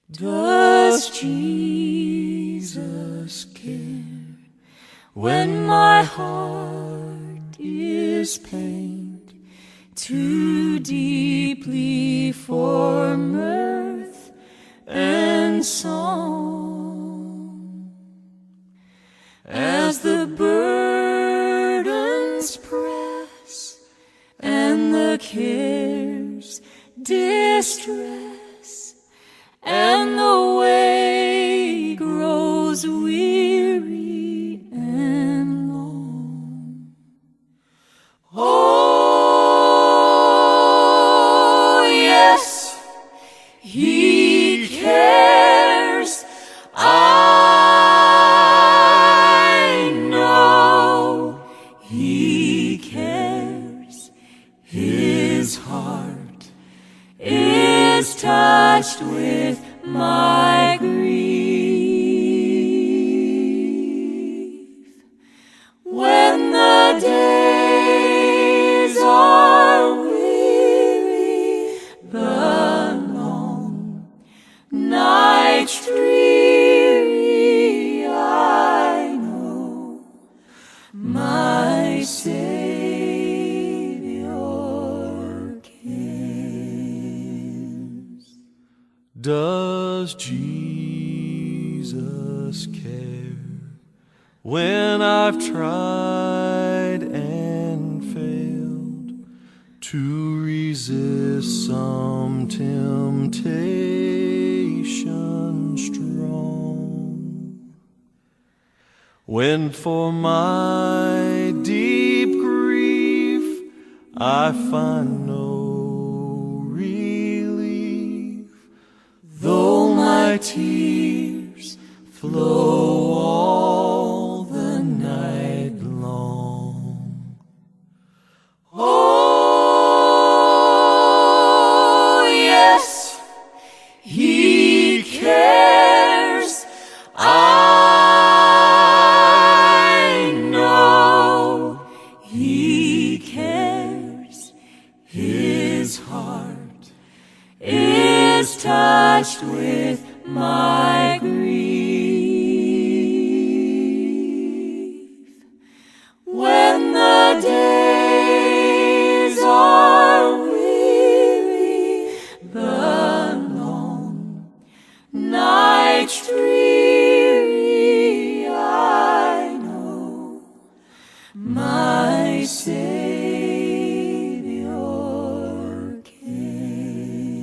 Does Jesus care when my heart is pained too deeply for mirth and song? As the burdens press and the cares distress, and the way grows weary and long. Oh, yes, He cares. I know He cares. His heart is touched with my grief. When the days are weary, the long nights dreary, I know my Savior cares. Does Jesus care when I've tried and failed to resist some temptation strong? When for my deep grief I find no relief, though my tears flow all the night long. Oh, yes, He cares. I know He cares. His heart is touched with my grief. When the days are weary, the long nights dreary, I know my Savior cares.